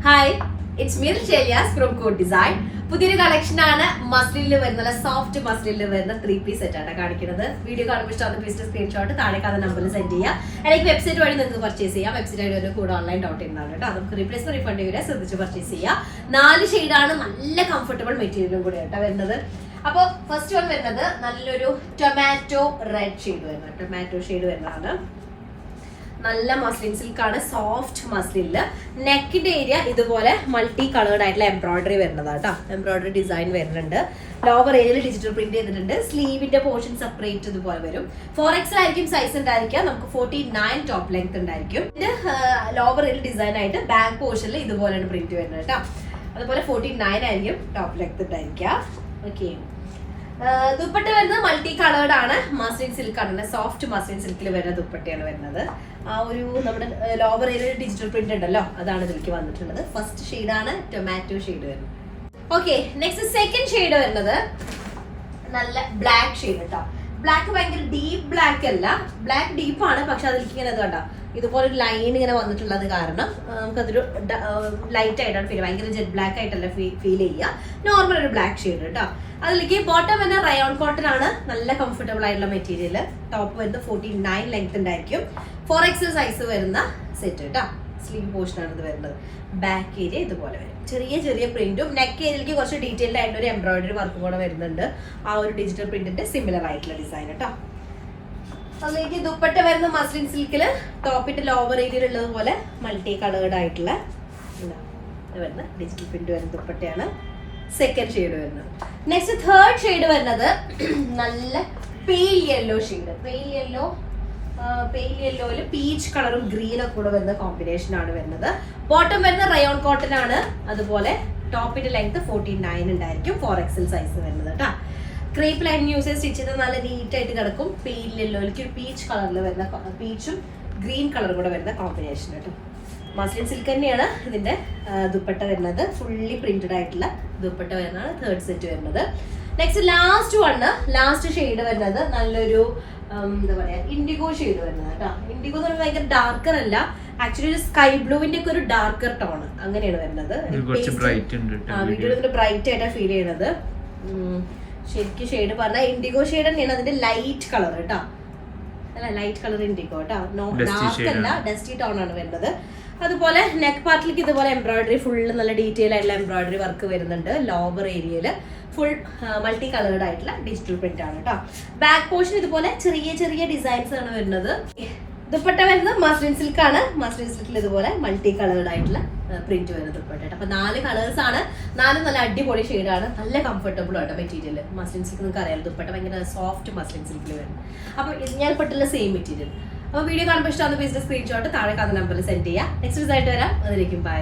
Hi, it's me ഷെലിയാസ് from code design. പുതിയൊരു collection ആണ്. മസ്ലിനിൽ വരുന്ന സോഫ്റ്റ് മസ്ലിനിൽ വരുന്ന 3-piece സെറ്റ് ആണ് കാണിക്കുന്നത്. വീഡിയോ കാണുമ്പോൾ ഇഷ്ടമാണ് പീസിന്റെ സ്ക്രീൻഷോട്ട് താഴെ കാണുന്ന നമ്പറിൽ സെൻഡ് ചെയ്യുക. അല്ലെങ്കിൽ വെബ്സൈറ്റ് വഴി നിങ്ങൾക്ക് പർച്ചേസ് ചെയ്യാം. വെബ്സൈറ്റ് വഴി കൂടെ ഓൺലൈൻ ഡൗട്ട് ചെയ്യുന്നതാണ് കേട്ടോ. നമുക്ക് റീപ്ലേസ് റീഫണ്ട് ചെയ്യുക, ശ്രദ്ധിച്ച് പർച്ചേസ് ചെയ്യുക. 4 ഷെയ്ഡാണ്, നല്ല കംഫർട്ടബിൾ മെറ്റീരിയലും കൂടെ കേട്ടോ വരുന്നത്. അപ്പോൾ ഫസ്റ്റ് വൺ വരുന്നത് നല്ലൊരു ടൊമാറ്റോ റെഡ് ഷെയ്ഡ് വരുന്നത്. ടൊമാറ്റോ ഷെയ്ഡ് വരുന്നതാണ്. നല്ല മസ്ലിൻ സിൽക്കാണ്, സോഫ്റ്റ് മസ്ലിനില് നെക്കിന്റെ ഏരിയ ഇതുപോലെ മൾട്ടി കളേർഡ് ആയിട്ടുള്ള എംബ്രോയിഡറി വരുന്നതാണ് കേട്ടോ. എംബ്രോയിഡറി ഡിസൈൻ വരുന്നുണ്ട്. ലോവർ ഏരിയയിൽ ഡിജിറ്റൽ പ്രിന്റ് ചെയ്തിട്ടുണ്ട്. സ്ലീവിന്റെ പോർഷൻ സെപ്പറേറ്റ് ഇതുപോലെ വരും. 4XL ആയിരിക്കും സൈസ് ഉണ്ടായിരിക്കുക. നമുക്ക് 49 ടോപ്പ് ലെങ്ത് ഉണ്ടായിരിക്കും. ഇത് ലോവർ ഏരിയൽ ഡിസൈൻ ആയിട്ട് ബാക്ക് പോർഷനിൽ ഇതുപോലെയാണ് പ്രിന്റ് വരുന്നത് കേട്ടോ. അതുപോലെ 49 ആയിരിക്കും ടോപ്പ് ലെങ്ത് ഉണ്ടായിരിക്കുക. ഓക്കെ, ദുപ്പട്ട വരുന്നത് മൾട്ടി കളേർഡ് ആണ്. മസ്ലിൻ സിൽക്ക് ആണ്, സോഫ്റ്റ് മസ്ലിൻ സിൽക്കിൽ വരുന്ന ദുപ്പട്ടയാണ് വരുന്നത്. ആ ഒരു നമ്മുടെ ലോവർ ഏരിയയിൽ ഡിജിറ്റൽ പ്രിന്റ് ഉണ്ടല്ലോ, അതാണ് ഇതിലേക്ക് വന്നിട്ടുള്ളത്. ഫസ്റ്റ് ഷെയ്ഡാണ് ടൊമാറ്റോ ഷെയ്ഡ് വരുന്നത്. ഓക്കെ, നെക്സ്റ്റ് സെക്കൻഡ് ഷെയ്ഡ് വരുന്നത് നല്ല ബ്ലാക്ക് ഷെയ്ഡ് കേട്ടോ. ബ്ലാക്ക് ഭയങ്കര ഡീപ്പ് ബ്ലാക്ക് അല്ല, ബ്ലാക്ക് ഡീപ്പാണ്, പക്ഷെ അതിലേക്ക് ഇങ്ങനെ കണ്ടോ ഇതുപോലെ ഒരു ലൈൻ ഇങ്ങനെ വന്നിട്ടുള്ളത് കാരണം നമുക്കതൊരു ലൈറ്റ് ആയിട്ടാണ് ഫീൽ, ഭയങ്കര ജെറ്റ് ബ്ലാക്ക് ആയിട്ടല്ല ഫീൽ ചെയ്യുക. നോർമൽ ഒരു ബ്ലാക്ക് ഷെയ്ഡ് കേട്ടോ. അതിലേക്ക് ബോട്ടം വരുന്ന റയോൺ കോട്ടൺ ആണ്, നല്ല കംഫർട്ടബിൾ ആയിട്ടുള്ള മെറ്റീരിയൽ. ടോപ്പ് വരുന്നത് 49 ലെങ്ത് ഉണ്ടായിരിക്കും. 4XL സൈസ് വരുന്ന സെറ്റ് കേട്ടോ. സ്ലീവ് പോർഷൻ ആണ് ഇത് വരുന്നത്. ബാക്ക് ഏരിയ ഇതുപോലെ വരും, ചെറിയ ചെറിയ പ്രിന്റും നെക്ക് ഏരിയയിലേക്ക് കുറച്ച് ഡീറ്റെയിൽഡ് ആയിട്ട് ഒരു എംബ്രോയിഡറി വർക്കും കൂടെ വരുന്നുണ്ട്. ആ ഒരു ഡിജിറ്റൽ പ്രിന്റിന്റെ സിമിലർ ആയിട്ടുള്ള ഡിസൈൻ കേട്ടോ. അതിലേക്ക് ദുപ്പട്ട വരുന്ന മസ്ലിൻ സിൽക്കില് ടോപ്പിന്റെ ലോവർ ഏരിയയിൽ ഉള്ളത് പോലെ മൾട്ടി കളേർഡ് ആയിട്ടുള്ള വരുന്ന ഡിജിറ്റൽ പ്രിന്റ് വരുന്ന ദുപ്പട്ടയാണ് സെക്കൻഡ് ഷെയ്ഡ് വരുന്നത്. നെക്സ്റ്റ് തേർഡ് ഷെയ്ഡ് വരുന്നത് നല്ല പെയിൽ യെല്ലോ ഷെയ്ഡ്. പെയിൽ യെല്ലോയില് പീച്ച് കളറും ഗ്രീനും കൂടെ വരുന്ന കോമ്പിനേഷൻ ആണ് വരുന്നത്. ബോട്ടം വരുന്ന റയോൺ കോട്ടൺ ആണ്. അതുപോലെ ടോപ്പിന്റെ ലെങ്ത് 49 ഉണ്ടായിരിക്കും. 4XL സൈസ് വരുന്നത് കേട്ടോ. ക്രേപ്പ് ലൈൻ യൂസ് ചെയ്ത് സ്റ്റിച്ച് ചെയ്ത് നല്ല നീറ്റ് ആയിട്ട് കിടക്കും. പെയിൽ യെല്ലോയിലേക്ക് ഒരു പീച്ച് കളറിൽ വരുന്ന, പീച്ചും ഗ്രീൻ കളറും കൂടെ വരുന്ന കോമ്പിനേഷൻ കേട്ടോ. മസ്ലിൻ സിൽക്ക് തന്നെയാണ് ഇതിന്റെ ദുപ്പട്ട വരുന്നത്. ഫുള്ളി പ്രിന്റഡ് ആയിട്ടുള്ള ദുപ്പട്ട വരുന്നതാണ് തേർഡ് സെറ്റ് വരുന്നത്. നെക്സ്റ്റ് ലാസ്റ്റ് ഷെയ്ഡ് വരുന്നത് നല്ലൊരു എന്താ പറയാ ഇൻഡിഗോ ഷെയ്ഡ് വരുന്നത് കേട്ടോ. ഇൻഡിഗോ എന്ന് പറയുമ്പോൾ ഭയങ്കര ഡാർക്കർ അല്ല, ആക്ച്വലി ഒരു സ്കൈ ബ്ലൂവിന്റെ ഒക്കെ ഒരു ഡാർക്കർ ടോൺ അങ്ങനെയാണ് വരുന്നത്. വീഡിയോയിൽ ബ്രൈറ്റ് ആയിട്ടാണ് ഫീൽ ചെയ്യുന്നത്. ശരിക്കും ഷെയ്ഡ് പറഞ്ഞാൽ ഇൻഡിഗോ ഷെയ്ഡ് തന്നെയാണ് അതിന്റെ ലൈറ്റ് കളർ കേട്ടോ. അല്ല, ലൈറ്റ് കളർ ഇൻഡിഗോ കേട്ടോ. ഡാർക്ക് അല്ല, ഡസ്റ്റി ടോൺ ആണ് വരുന്നത്. അതുപോലെ നെക്ക് പാർട്ടിലേക്ക് ഇതുപോലെ എംബ്രോയിഡറി ഫുള്ള് നല്ല ഡീറ്റെയിൽ ആയിട്ടുള്ള എംബ്രോയിഡറി വർക്ക് വരുന്നുണ്ട്. ലോവർ ഏരിയയിൽ ഫുൾ മൾട്ടി കളേർഡ് ആയിട്ടുള്ള ഡിജിറ്റൽ പ്രിന്റ് ആണ് കേട്ടോ. ബാക്ക് പോർഷൻ ഇതുപോലെ ചെറിയ ചെറിയ ഡിസൈൻസ് ആണ് വരുന്നത്. ദുപ്പട്ട വരുന്നത് മസ്ലിൻ സിൽക്ക് ആണ്. മസ്ലിൻ സിൽക്കിൽ ഇതുപോലെ മൾട്ടി കളേർഡ് ആയിട്ടുള്ള പ്രിന്റ് വരുന്ന ദുപ്പട്ട. അപ്പൊ 4 കളേഴ്സ് ആണ്. 4 നല്ല അടിപൊളി ഷെയ്ഡാണ്. നല്ല കംഫർട്ടബിൾ ആട്ടോ മെറ്റീരിയൽ. മസ്ലിൻ സിൽക്ക് നിങ്ങൾക്ക് അറിയാലോ, ദുപ്പട്ട ഭയങ്കര സോഫ്റ്റ് മസ്ലിൻ സിൽക്കിൽ വരുന്നത്. അപ്പൊ ഞാൻ പെട്ടുള്ള സെയിം മെറ്റീരിയൽ. അപ്പൊ വീഡിയോ കാണുമ്പോൾ ഇഷ്ടമാണ് പീസിന്റെ സ്ക്രീൻഷോട്ട് താഴെ കാണുന്ന നമ്പറിൽ സെൻഡ് ചെയ്യുക. നെക്സ്റ്റ് ആയിട്ട് വരാം. അതിലേക്കും ബൈ.